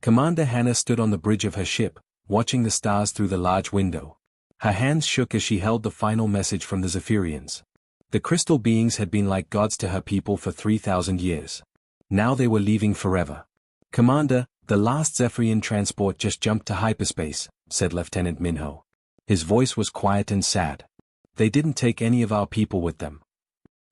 Commander Hannah stood on the bridge of her ship, watching the stars through the large window. Her hands shook as she held the final message from the Zephyrians. The crystal beings had been like gods to her people for 3,000 years. Now they were leaving forever. "Commander, the last Zephyrian transport just jumped to hyperspace," said Lieutenant Minho. His voice was quiet and sad. "They didn't take any of our people with them."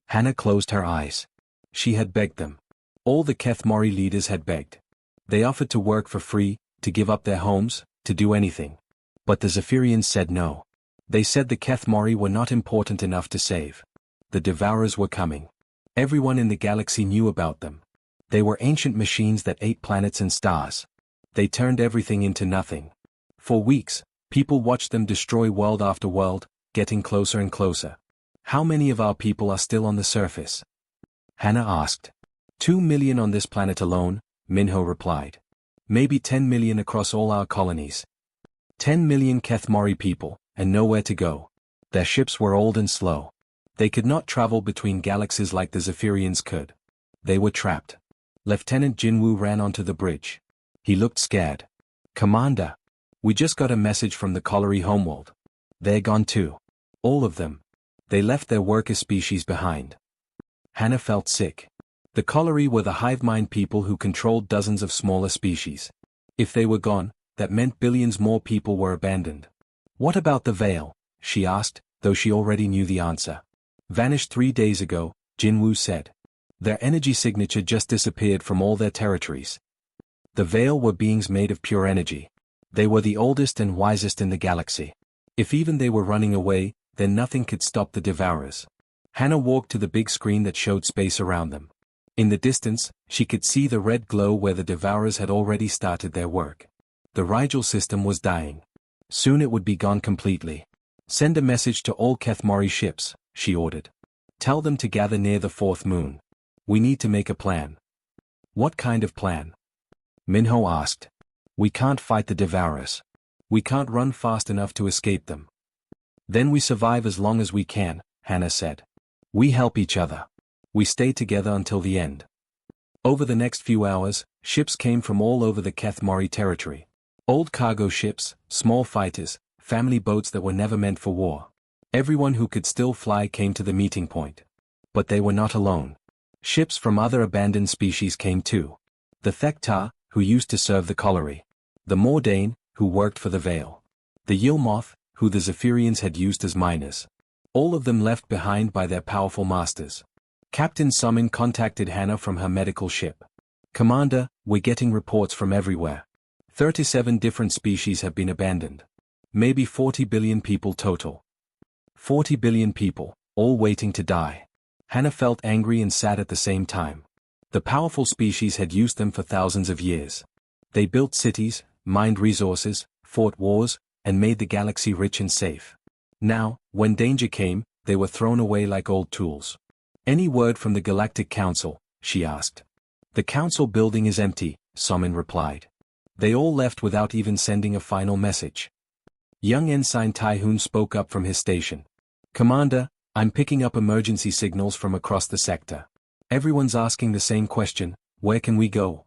Hannah closed her eyes. She had begged them. All the Keth Mori leaders had begged. They offered to work for free, to give up their homes, to do anything. But the Zephyrians said no. They said the Keth Mori were not important enough to save. The Devourers were coming. Everyone in the galaxy knew about them. They were ancient machines that ate planets and stars. They turned everything into nothing. For weeks, people watched them destroy world after world, getting closer and closer. "How many of our people are still on the surface?" Hannah asked. 2 million on this planet alone," Minho replied. "Maybe 10 million across all our colonies. 10 million Keth Mori people, and nowhere to go. Their ships were old and slow. They could not travel between galaxies like the Zephyrians could. They were trapped." Lieutenant Jinwoo ran onto the bridge. He looked scared. "Commander, we just got a message from the Colliery homeworld. They're gone too. All of them. They left their worker species behind." Hannah felt sick. The Colliery were the hive mind people who controlled dozens of smaller species. If they were gone, that meant billions more people were abandoned. "What about the Veil?" she asked, though she already knew the answer. "Vanished 3 days ago," Jinwoo said. "Their energy signature just disappeared from all their territories." The Veil were beings made of pure energy. They were the oldest and wisest in the galaxy. If even they were running away, then nothing could stop the Devourers. Hannah walked to the big screen that showed space around them. In the distance, she could see the red glow where the Devourers had already started their work. The Rigel system was dying. Soon it would be gone completely. "Send a message to all Keth Mori ships," she ordered. "Tell them to gather near the 4th moon. We need to make a plan." "What kind of plan?" Minho asked. "We can't fight the Devourers. We can't run fast enough to escape them." "Then we survive as long as we can," Hannah said. "We help each other. We stay together until the end." Over the next few hours, ships came from all over the Keth Mori territory. Old cargo ships, small fighters, family boats that were never meant for war. Everyone who could still fly came to the meeting point. But they were not alone. Ships from other abandoned species came too. The Thektar, who used to serve the Colliery. The Mordane, who worked for the Veil. The Yilmoth, who the Zephyrians had used as miners. All of them left behind by their powerful masters. Captain Summon contacted Hannah from her medical ship. "Commander, we're getting reports from everywhere. 37 different species have been abandoned. Maybe 40 billion people total. 40 billion people, all waiting to die." Hannah felt angry and sad at the same time. The powerful species had used them for thousands of years. They built cities, mined resources, fought wars, and made the galaxy rich and safe. Now, when danger came, they were thrown away like old tools. "Any word from the Galactic Council?" she asked. "The council building is empty," Somin replied. "They all left without even sending a final message." Young Ensign Taihoon spoke up from his station. "Commander, I'm picking up emergency signals from across the sector. Everyone's asking the same question, where can we go?"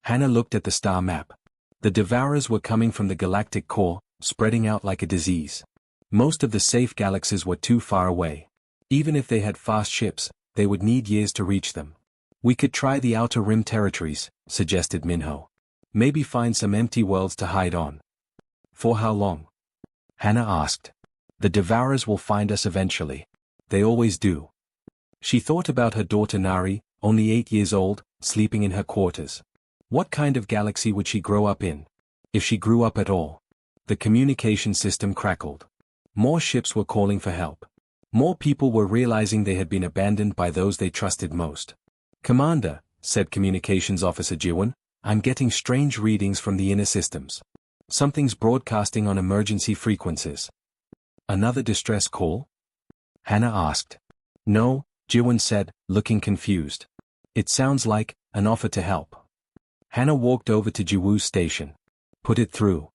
Hannah looked at the star map. The Devourers were coming from the galactic core, spreading out like a disease. Most of the safe galaxies were too far away. Even if they had fast ships, they would need years to reach them. "We could try the Outer Rim territories," suggested Minho. "Maybe find some empty worlds to hide on." "For how long?" Hannah asked. "The Devourers will find us eventually. They always do." She thought about her daughter Nari, only 8 years old, sleeping in her quarters. What kind of galaxy would she grow up in? If she grew up at all. The communication system crackled. More ships were calling for help. More people were realizing they had been abandoned by those they trusted most. "Commander," said Communications Officer Jiwon, "I'm getting strange readings from the inner systems. Something's broadcasting on emergency frequencies." "Another distress call?" Hannah asked. "No," Jiwon said, looking confused. "It sounds like an offer to help." Hannah walked over to Jiwoo's station. "Put it through."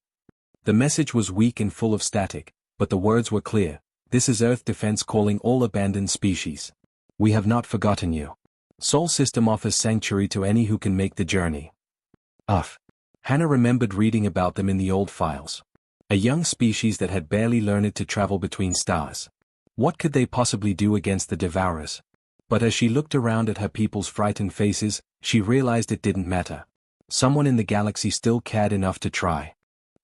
The message was weak and full of static, but the words were clear. "This is Earth Defense calling all abandoned species. We have not forgotten you. Sol System offers sanctuary to any who can make the journey." Hannah remembered reading about them in the old files. A young species that had barely learned to travel between stars. What could they possibly do against the Devourers? But as she looked around at her people's frightened faces, she realized it didn't matter. Someone in the galaxy still cared enough to try.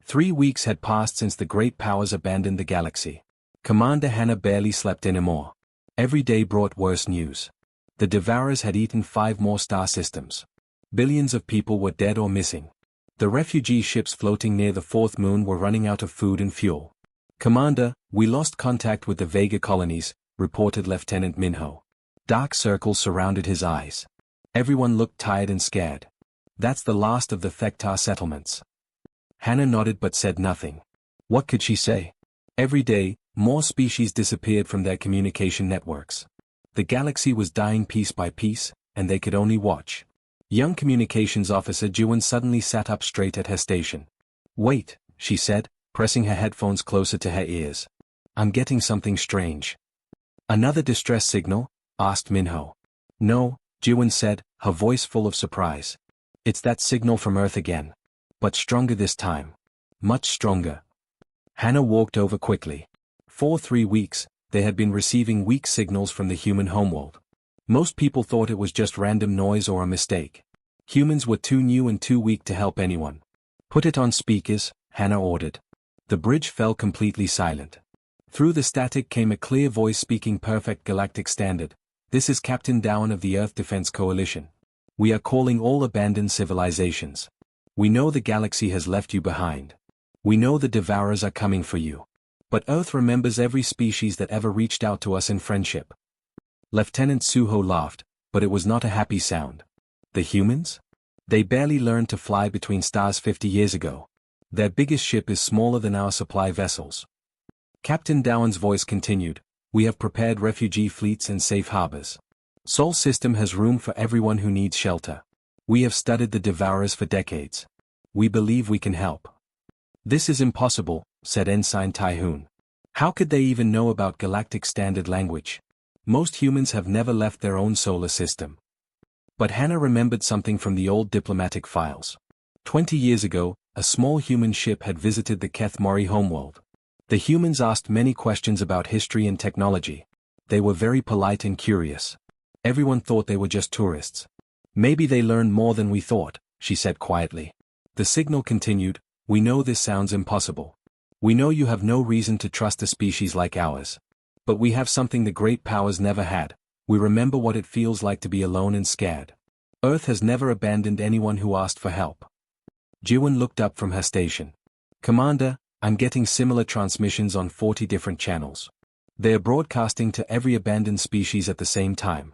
3 weeks had passed since the great powers abandoned the galaxy. Commander Hannah barely slept anymore. Every day brought worse news. The Devourers had eaten 5 more star systems. Billions of people were dead or missing. The refugee ships floating near the 4th moon were running out of food and fuel. "Commander, we lost contact with the Vega colonies," reported Lieutenant Minho. Dark circles surrounded his eyes. Everyone looked tired and scared. "That's the last of the Thectar settlements." Hannah nodded but said nothing. What could she say? Every day, more species disappeared from their communication networks. The galaxy was dying piece by piece, and they could only watch. Young communications officer Jiwon suddenly sat up straight at her station. "Wait," she said, pressing her headphones closer to her ears. "I'm getting something strange." "Another distress signal?" asked Minho. "No," Jiwon said, her voice full of surprise. "It's that signal from Earth again. But stronger this time. Much stronger." Hannah walked over quickly. For 3 weeks, they had been receiving weak signals from the human homeworld. Most people thought it was just random noise or a mistake. Humans were too new and too weak to help anyone. "Put it on speakers," Hannah ordered. The bridge fell completely silent. Through the static came a clear voice speaking perfect galactic standard. "This is Captain Dowan of the Earth Defense Coalition. We are calling all abandoned civilizations. We know the galaxy has left you behind. We know the Devourers are coming for you. But Earth remembers every species that ever reached out to us in friendship." Lieutenant Suho laughed, but it was not a happy sound. The humans? They barely learned to fly between stars 50 years ago. Their biggest ship is smaller than our supply vessels. Captain Dowan's voice continued, "We have prepared refugee fleets and safe harbors. Sol System has room for everyone who needs shelter. We have studied the Devourers for decades. We believe we can help." "This is impossible," said Ensign Taihoon. "How could they even know about galactic standard language? Most humans have never left their own solar system." But Hannah remembered something from the old diplomatic files. 20 years ago, a small human ship had visited the Keth Mori homeworld. The humans asked many questions about history and technology. They were very polite and curious. Everyone thought they were just tourists. "Maybe they learned more than we thought," she said quietly. The signal continued, "We know this sounds impossible. We know you have no reason to trust a species like ours. But we have something the great powers never had. We remember what it feels like to be alone and scared. Earth has never abandoned anyone who asked for help." Jiwon looked up from her station. "Commander, I'm getting similar transmissions on 40 different channels. They are broadcasting to every abandoned species at the same time.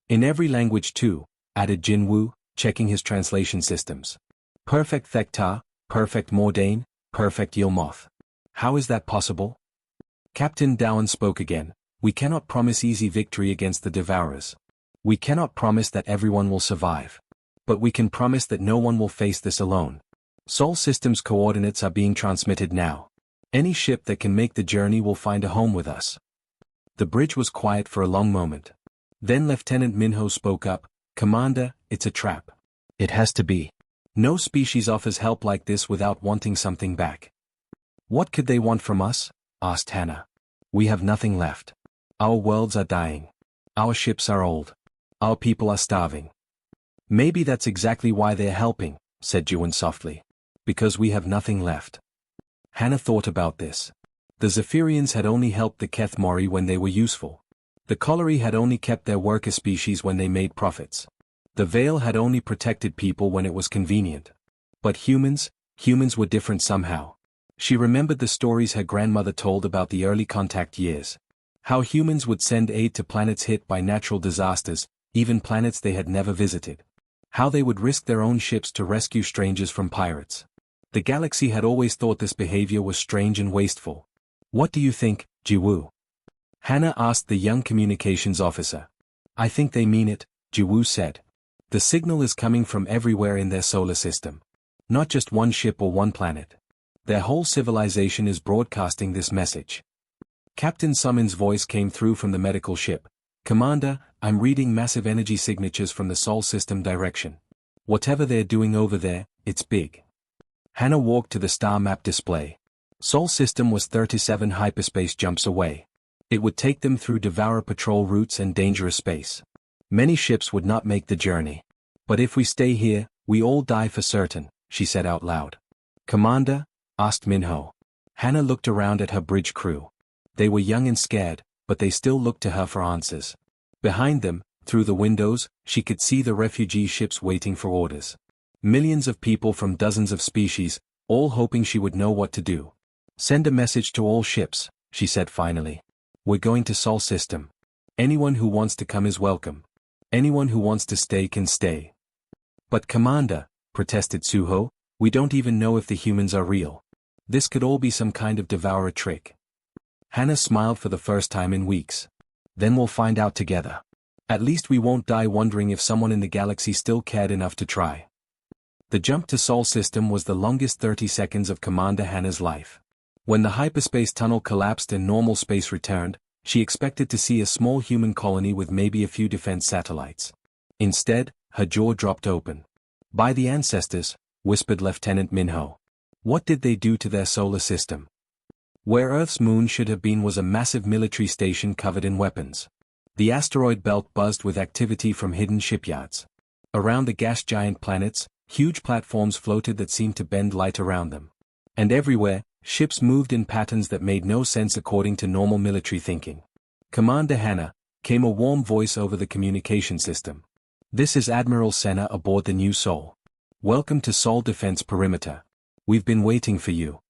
In every language too," added Jinwoo, checking his translation systems. "Perfect Thectar, perfect Mordane, perfect Yilmoth. How is that possible?" Captain Dowan spoke again. "We cannot promise easy victory against the Devourers. We cannot promise that everyone will survive. But we can promise that no one will face this alone. Sol System's coordinates are being transmitted now. Any ship that can make the journey will find a home with us." The bridge was quiet for a long moment. Then Lieutenant Minho spoke up, "Commander, it's a trap. It has to be. No species offers help like this without wanting something back." "What could they want from us?" asked Hannah. "We have nothing left. Our worlds are dying. Our ships are old. Our people are starving." "Maybe that's exactly why they're helping," said Jiwon softly. "Because we have nothing left." Hannah thought about this. The Zephyrians had only helped the Keth Mori when they were useful. The Colliery had only kept their worker species when they made profits. The Veil had only protected people when it was convenient. But humans were different somehow. She remembered the stories her grandmother told about the early contact years. How humans would send aid to planets hit by natural disasters, even planets they had never visited. How they would risk their own ships to rescue strangers from pirates. The galaxy had always thought this behavior was strange and wasteful. "What do you think, Jiwoo?" Hannah asked the young communications officer. "I think they mean it," Jiwoo said. "The signal is coming from everywhere in their solar system. Not just one ship or one planet. Their whole civilization is broadcasting this message." Captain Summon's voice came through from the medical ship. "Commander, I'm reading massive energy signatures from the Sol System direction. Whatever they're doing over there, it's big. Hannah walked to the star map display. Sol system was 37 hyperspace jumps away. It would take them through Devourer patrol routes and dangerous space. Many ships would not make the journey. But if we stay here, we all die for certain, she said out loud. Commander? Asked Minho. Hannah looked around at her bridge crew. They were young and scared, but they still looked to her for answers. Behind them, through the windows, she could see the refugee ships waiting for orders. Millions of people from dozens of species, all hoping she would know what to do. Send a message to all ships, she said finally. We're going to Sol system. Anyone who wants to come is welcome. Anyone who wants to stay can stay. But Commander, protested Suho, we don't even know if the humans are real. This could all be some kind of devourer trick. Hannah smiled for the first time in weeks. Then we'll find out together. At least we won't die wondering if someone in the galaxy still cared enough to try. The jump to Sol system was the longest 30 seconds of Commander Hannah's life. When the hyperspace tunnel collapsed and normal space returned, she expected to see a small human colony with maybe a few defense satellites. Instead, her jaw dropped open. By the ancestors, whispered Lieutenant Minho. What did they do to their solar system? Where Earth's moon should have been was a massive military station covered in weapons. The asteroid belt buzzed with activity from hidden shipyards. Around the gas giant planets, huge platforms floated that seemed to bend light around them. And everywhere, ships moved in patterns that made no sense according to normal military thinking. Commander Hannah, came a warm voice over the communication system. This is Admiral Senna aboard the new Sol. Welcome to Sol Defense Perimeter. We've been waiting for you.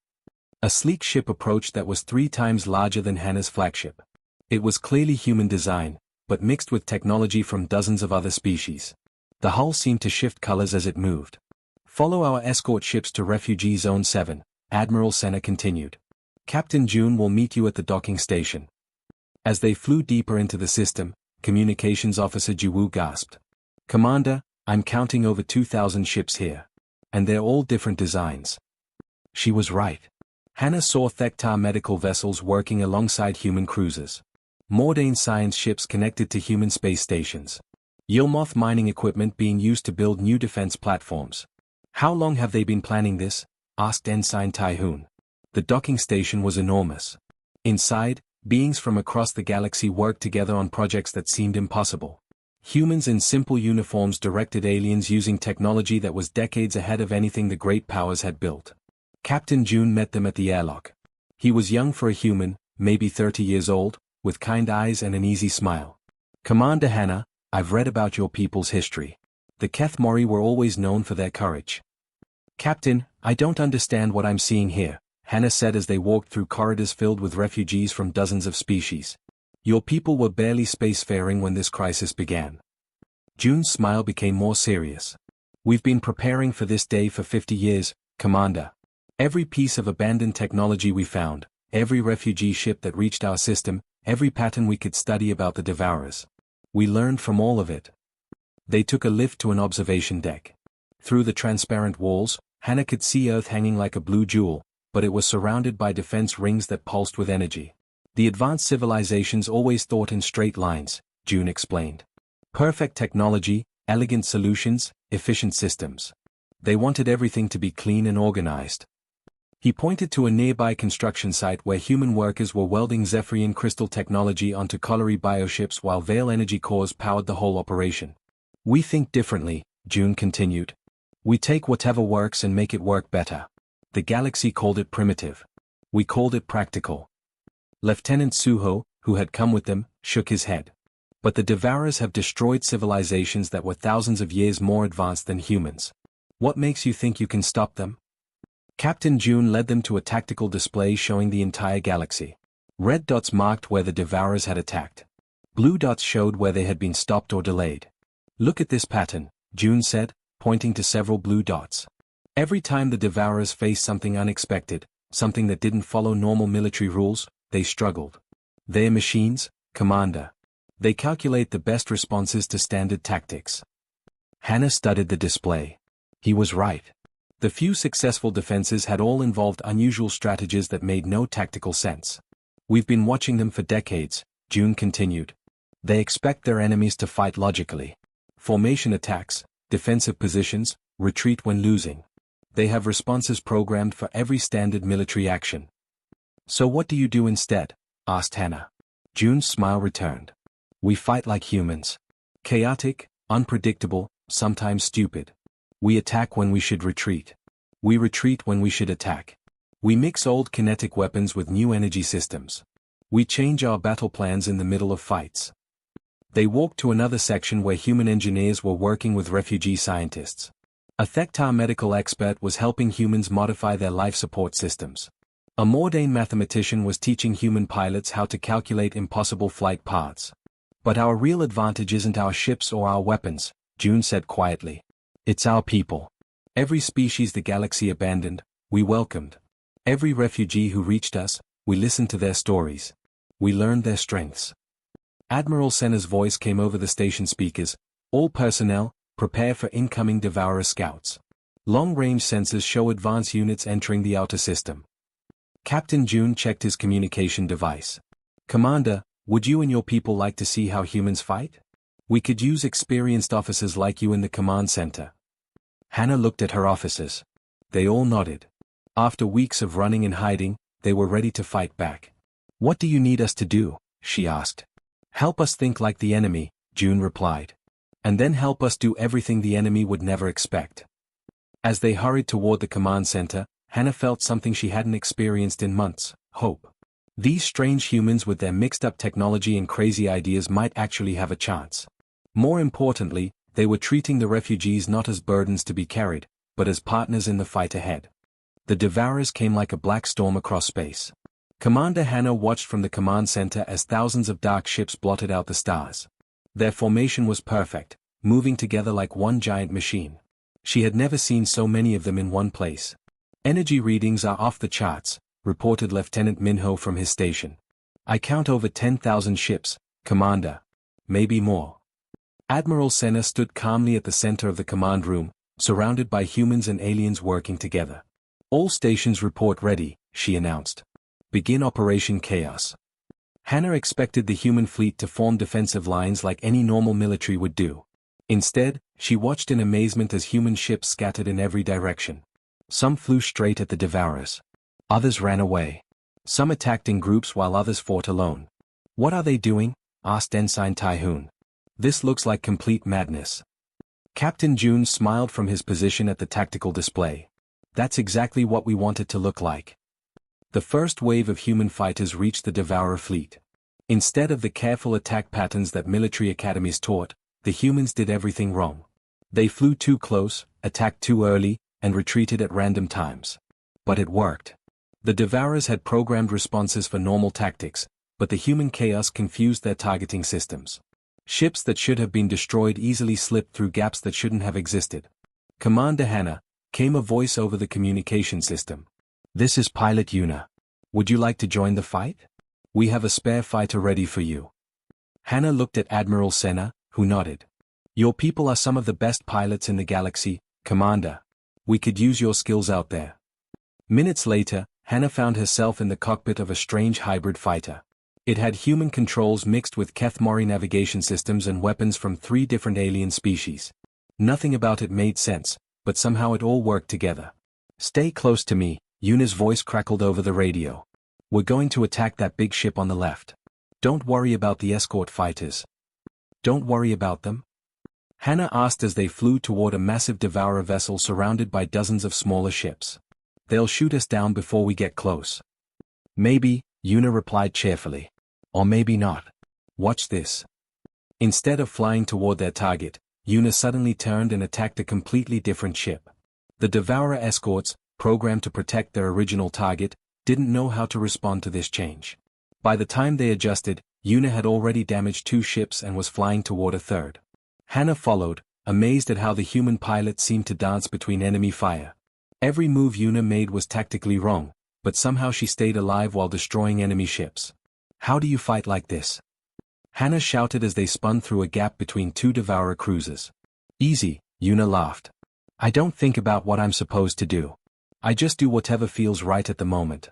A sleek ship approached that was 3 times larger than Hannah's flagship. It was clearly human design, but mixed with technology from dozens of other species. The hull seemed to shift colors as it moved. Follow our escort ships to Refugee Zone 7, Admiral Senna continued. Captain June will meet you at the docking station. As they flew deeper into the system, Communications Officer Jiwoo gasped. Commander, I'm counting over 2,000 ships here. And they're all different designs. She was right. Hannah saw Thektar medical vessels working alongside human cruisers. Mordane science ships connected to human space stations. Yilmoth mining equipment being used to build new defense platforms. How long have they been planning this? Asked Ensign Taihoon. The docking station was enormous. Inside, beings from across the galaxy worked together on projects that seemed impossible. Humans in simple uniforms directed aliens using technology that was decades ahead of anything the great powers had built. Captain June met them at the airlock. He was young for a human, maybe 30 years old, with kind eyes and an easy smile. Commander Hannah, I've read about your people's history. The Keth Mori were always known for their courage. Captain, I don't understand what I'm seeing here, Hannah said as they walked through corridors filled with refugees from dozens of species. Your people were barely spacefaring when this crisis began. June's smile became more serious. We've been preparing for this day for 50 years, Commander. Every piece of abandoned technology we found, every refugee ship that reached our system, every pattern we could study about the Devourers. We learned from all of it. They took a lift to an observation deck. Through the transparent walls, Hannah could see Earth hanging like a blue jewel, but it was surrounded by defense rings that pulsed with energy. The advanced civilizations always thought in straight lines, June explained. Perfect technology, elegant solutions, efficient systems. They wanted everything to be clean and organized. He pointed to a nearby construction site where human workers were welding Zephyrian crystal technology onto colliery bioships while Veil energy cores powered the whole operation. We think differently, June continued. We take whatever works and make it work better. The galaxy called it primitive. We called it practical. Lieutenant Suho, who had come with them, shook his head. But the Devourers have destroyed civilizations that were thousands of years more advanced than humans. What makes you think you can stop them? Captain June led them to a tactical display showing the entire galaxy. Red dots marked where the Devourers had attacked. Blue dots showed where they had been stopped or delayed. Look at this pattern, June said, pointing to several blue dots. Every time the Devourers faced something unexpected, something that didn't follow normal military rules, they struggled. They're machines, Commander. They calculate the best responses to standard tactics. Hannah studied the display. He was right. The few successful defenses had all involved unusual strategies that made no tactical sense. We've been watching them for decades, June continued. They expect their enemies to fight logically. Formation attacks, defensive positions, retreat when losing. They have responses programmed for every standard military action. So what do you do instead? Asked Hannah. June's smile returned. We fight like humans. Chaotic, unpredictable, sometimes stupid. We attack when we should retreat. We retreat when we should attack. We mix old kinetic weapons with new energy systems. We change our battle plans in the middle of fights. They walked to another section where human engineers were working with refugee scientists. A Thektar medical expert was helping humans modify their life support systems. A Mordane mathematician was teaching human pilots how to calculate impossible flight paths. But our real advantage isn't our ships or our weapons, June said quietly. It's our people. Every species the galaxy abandoned, we welcomed. Every refugee who reached us, we listened to their stories. We learned their strengths. Admiral Senna's voice came over the station speakers. All personnel, prepare for incoming Devourer scouts. Long-range sensors show advance units entering the outer system. Captain June checked his communication device. Commander, would you and your people like to see how humans fight? We could use experienced officers like you in the command center. Hannah looked at her officers. They all nodded. After weeks of running and hiding, they were ready to fight back. What do you need us to do? She asked. Help us think like the enemy, June replied. And then help us do everything the enemy would never expect. As they hurried toward the command center, Hannah felt something she hadn't experienced in months: hope. These strange humans with their mixed-up technology and crazy ideas might actually have a chance. More importantly, they were treating the refugees not as burdens to be carried, but as partners in the fight ahead. The Devourers came like a black storm across space. Commander Hannah watched from the command center as thousands of dark ships blotted out the stars. Their formation was perfect, moving together like one giant machine. She had never seen so many of them in one place. Energy readings are off the charts, reported Lieutenant Minho from his station. I count over 10,000 ships, Commander. Maybe more. Admiral Senna stood calmly at the center of the command room, surrounded by humans and aliens working together. All stations report ready, she announced. Begin Operation Chaos. Hannah expected the human fleet to form defensive lines like any normal military would do. Instead, she watched in amazement as human ships scattered in every direction. Some flew straight at the Devourers. Others ran away. Some attacked in groups while others fought alone. What are they doing? Asked Ensign Tyhoon. This looks like complete madness. Captain June smiled from his position at the tactical display. That's exactly what we want it to look like. The first wave of human fighters reached the Devourer fleet. Instead of the careful attack patterns that military academies taught, the humans did everything wrong. They flew too close, attacked too early, and retreated at random times. But it worked. The Devourers had programmed responses for normal tactics, but the human chaos confused their targeting systems. Ships that should have been destroyed easily slipped through gaps that shouldn't have existed. Commander Hannah, came a voice over the communication system. This is Pilot Una. Would you like to join the fight? We have a spare fighter ready for you. Hannah looked at Admiral Senna, who nodded. Your people are some of the best pilots in the galaxy, Commander. We could use your skills out there. Minutes later, Hannah found herself in the cockpit of a strange hybrid fighter. It had human controls mixed with Kethmori navigation systems and weapons from 3 different alien species. Nothing about it made sense, but somehow it all worked together. Stay close to me, Una's voice crackled over the radio. We're going to attack that big ship on the left. Don't worry about the escort fighters. Don't worry about them? Hannah asked as they flew toward a massive Devourer vessel surrounded by dozens of smaller ships. They'll shoot us down before we get close. Maybe, Una replied cheerfully. Or maybe not. Watch this. Instead of flying toward their target, Una suddenly turned and attacked a completely different ship. The Devourer escorts, programmed to protect their original target, didn't know how to respond to this change. By the time they adjusted, Una had already damaged 2 ships and was flying toward a third. Hannah followed, amazed at how the human pilot seemed to dance between enemy fire. Every move Una made was tactically wrong, but somehow she stayed alive while destroying enemy ships. How do you fight like this? Hannah shouted as they spun through a gap between 2 Devourer cruisers. Easy, Una laughed. I don't think about what I'm supposed to do. I just do whatever feels right at the moment.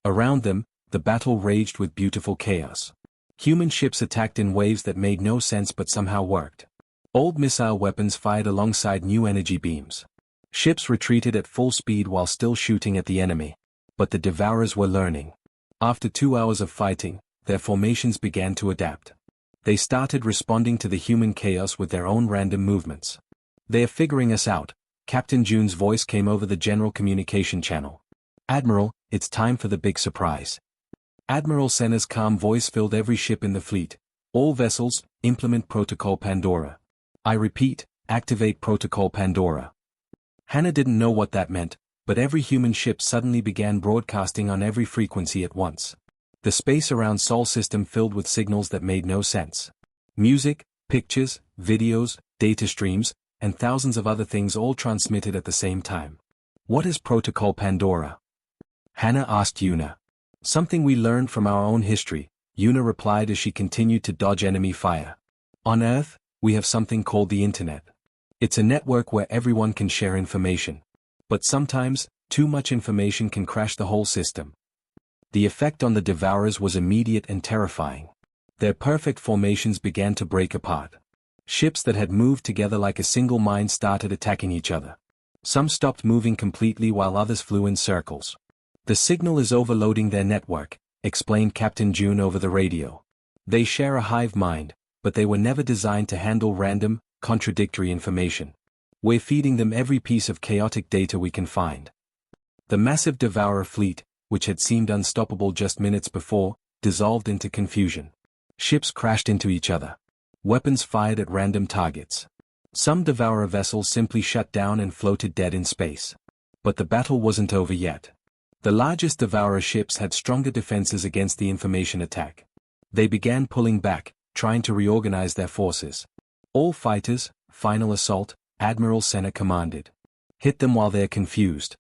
Around them, the battle raged with beautiful chaos. Human ships attacked in waves that made no sense but somehow worked. Old missile weapons fired alongside new energy beams. Ships retreated at full speed while still shooting at the enemy. But the Devourers were learning. After 2 hours of fighting, their formations began to adapt. They started responding to the human chaos with their own random movements. "They are figuring us out," Captain June's voice came over the general communication channel. "Admiral, it's time for the big surprise." Admiral Senna's calm voice filled every ship in the fleet. "All vessels, implement Protocol Pandora. I repeat, activate Protocol Pandora." Hannah didn't know what that meant, but every human ship suddenly began broadcasting on every frequency at once. The space around Sol system filled with signals that made no sense. Music, pictures, videos, data streams, and thousands of other things all transmitted at the same time. "What is Protocol Pandora?" Hannah asked Yuna. "Something we learned from our own history," Yuna replied as she continued to dodge enemy fire. "On Earth, we have something called the Internet. It's a network where everyone can share information. But sometimes, too much information can crash the whole system." The effect on the Devourers was immediate and terrifying. Their perfect formations began to break apart. Ships that had moved together like a single mind started attacking each other. Some stopped moving completely while others flew in circles. "The signal is overloading their network," explained Captain June over the radio. "They share a hive mind, but they were never designed to handle random, contradictory information. We're feeding them every piece of chaotic data we can find." The massive Devourer fleet, which had seemed unstoppable just minutes before, dissolved into confusion. Ships crashed into each other. Weapons fired at random targets. Some Devourer vessels simply shut down and floated dead in space. But the battle wasn't over yet. The largest Devourer ships had stronger defenses against the information attack. They began pulling back, trying to reorganize their forces. "All fighters, final assault," Admiral Senna commanded. "Hit them while they're confused."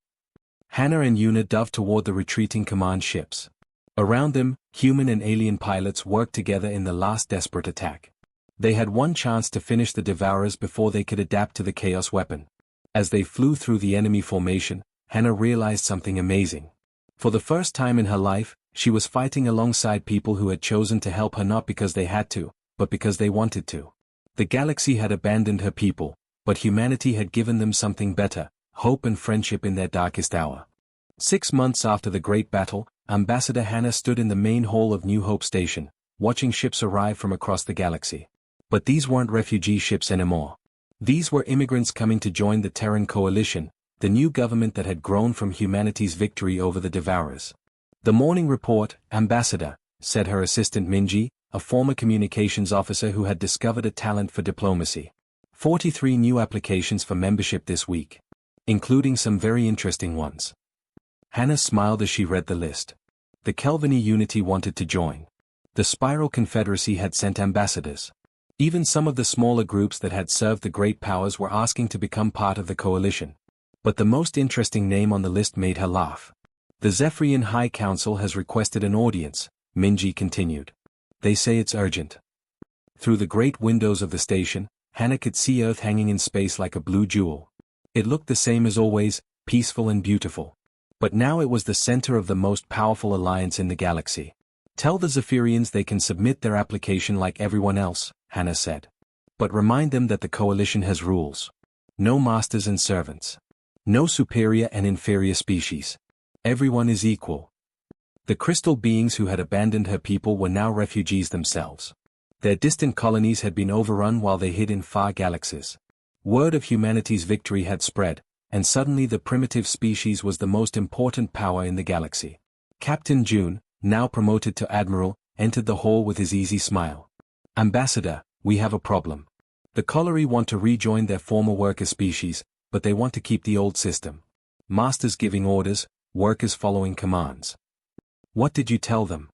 Hannah and Yuna dove toward the retreating command ships. Around them, human and alien pilots worked together in the last desperate attack. They had one chance to finish the Devourers before they could adapt to the Chaos weapon. As they flew through the enemy formation, Hannah realized something amazing. For the first time in her life, she was fighting alongside people who had chosen to help her not because they had to, but because they wanted to. The galaxy had abandoned her people, but humanity had given them something better: hope and friendship in their darkest hour. 6 months after the Great Battle, Ambassador Hannah stood in the main hall of New Hope Station, watching ships arrive from across the galaxy. But these weren't refugee ships anymore. These were immigrants coming to join the Terran Coalition, the new government that had grown from humanity's victory over the Devourers. "The morning report, Ambassador," said her assistant Minji, a former communications officer who had discovered a talent for diplomacy. 43 new applications for membership this week, including some very interesting ones. Hannah smiled as she read the list. The Kelvini Unity wanted to join. The Spiral Confederacy had sent ambassadors. Even some of the smaller groups that had served the great powers were asking to become part of the coalition. But the most interesting name on the list made her laugh. "The Zephyrian High Council has requested an audience," Minji continued. "They say it's urgent." Through the great windows of the station, Hannah could see Earth hanging in space like a blue jewel. It looked the same as always, peaceful and beautiful. But now it was the center of the most powerful alliance in the galaxy. "Tell the Zephyrians they can submit their application like everyone else," Hannah said. "But remind them that the coalition has rules. No masters and servants. No superior and inferior species. Everyone is equal." The crystal beings who had abandoned her people were now refugees themselves. Their distant colonies had been overrun while they hid in far galaxies. Word of humanity's victory had spread, and suddenly the primitive species was the most important power in the galaxy. Captain June, now promoted to Admiral, entered the hall with his easy smile. "Ambassador, we have a problem. The Colliery want to rejoin their former worker species, but they want to keep the old system. Masters giving orders, workers following commands." "What did you tell them?"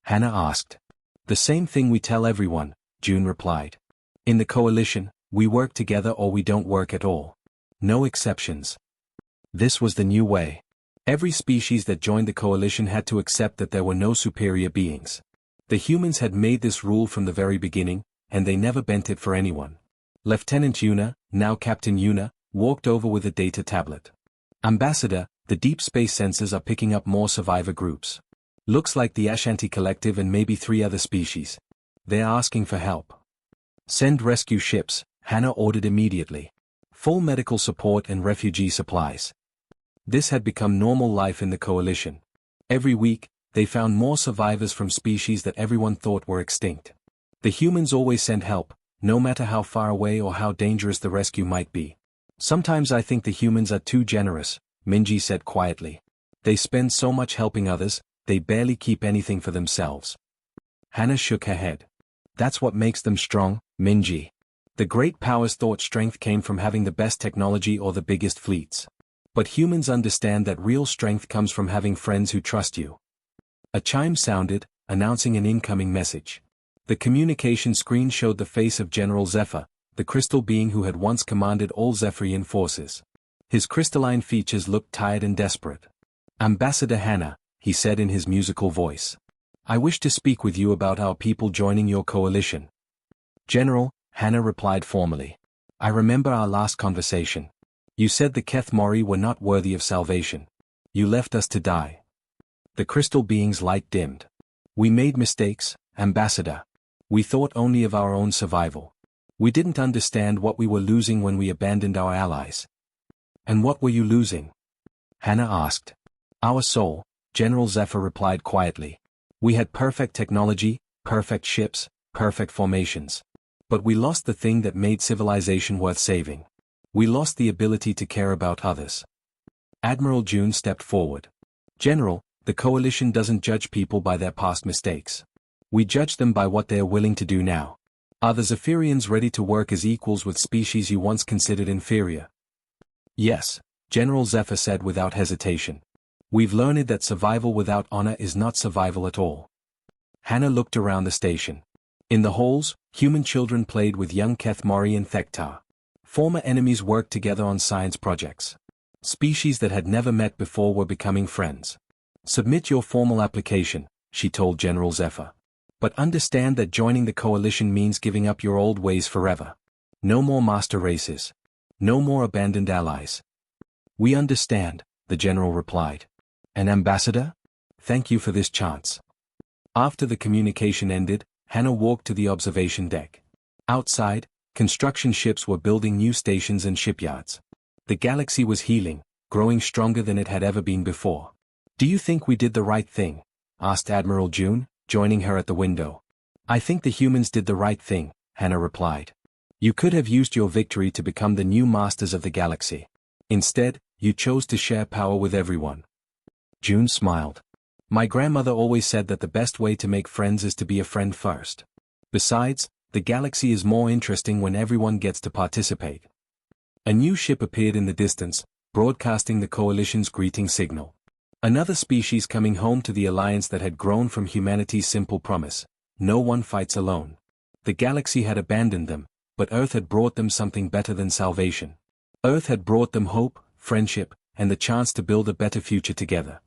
Hannah asked. "The same thing we tell everyone," June replied. "In the coalition, we work together or we don't work at all. No exceptions." This was the new way. Every species that joined the coalition had to accept that there were no superior beings. The humans had made this rule from the very beginning, and they never bent it for anyone. Lieutenant Yuna, now Captain Yuna, walked over with a data tablet. "Ambassador, the deep space sensors are picking up more survivor groups. Looks like the Ashanti Collective and maybe 3 other species. They're asking for help." "Send rescue ships," Hannah ordered immediately. full medical support and refugee supplies. This had become normal life in the coalition. Every week, they found more survivors from species that everyone thought were extinct. The humans always sent help, no matter how far away or how dangerous the rescue might be. Sometimes I think the humans are too generous, Minji said quietly. They spend so much helping others, they barely keep anything for themselves. Hannah shook her head. That's what makes them strong, Minji. The great powers thought strength came from having the best technology or the biggest fleets. But humans understand that real strength comes from having friends who trust you. A chime sounded, announcing an incoming message. The communication screen showed the face of General Zephyr, the crystal being who had once commanded all Zephyrian forces. His crystalline features looked tired and desperate. Ambassador Hannah, he said in his musical voice. I wish to speak with you about our people joining your coalition. General, Hannah replied formally. I remember our last conversation. You said the Keth Mori were not worthy of salvation. You left us to die. The crystal being's light dimmed. We made mistakes, Ambassador. We thought only of our own survival. We didn't understand what we were losing when we abandoned our allies. And what were you losing? Hannah asked. Our soul, General Zephyr replied quietly. We had perfect technology, perfect ships, perfect formations. But we lost the thing that made civilization worth saving. We lost the ability to care about others. Admiral June stepped forward. General, the coalition doesn't judge people by their past mistakes. We judge them by what they are willing to do now. Are the Zephyrians ready to work as equals with species you once considered inferior? Yes, General Zephyr said without hesitation. We've learned that survival without honor is not survival at all. Hannah looked around the station. In the halls, human children played with young Keth Mori and Thektar. Former enemies worked together on science projects. Species that had never met before were becoming friends. Submit your formal application, she told General Zephyr. But understand that joining the coalition means giving up your old ways forever. No more master races. No more abandoned allies. We understand, the general replied. An ambassador? Thank you for this chance. After the communication ended, Hannah walked to the observation deck. Outside, construction ships were building new stations and shipyards. The galaxy was healing, growing stronger than it had ever been before. Do you think we did the right thing? Asked Admiral June, joining her at the window. I think the humans did the right thing, Hannah replied. You could have used your victory to become the new masters of the galaxy. Instead, you chose to share power with everyone. June smiled. My grandmother always said that the best way to make friends is to be a friend first. Besides, the galaxy is more interesting when everyone gets to participate. A new ship appeared in the distance, broadcasting the coalition's greeting signal. Another species coming home to the alliance that had grown from humanity's simple promise. No one fights alone. The galaxy had abandoned them, but Earth had brought them something better than salvation. Earth had brought them hope, friendship, and the chance to build a better future together.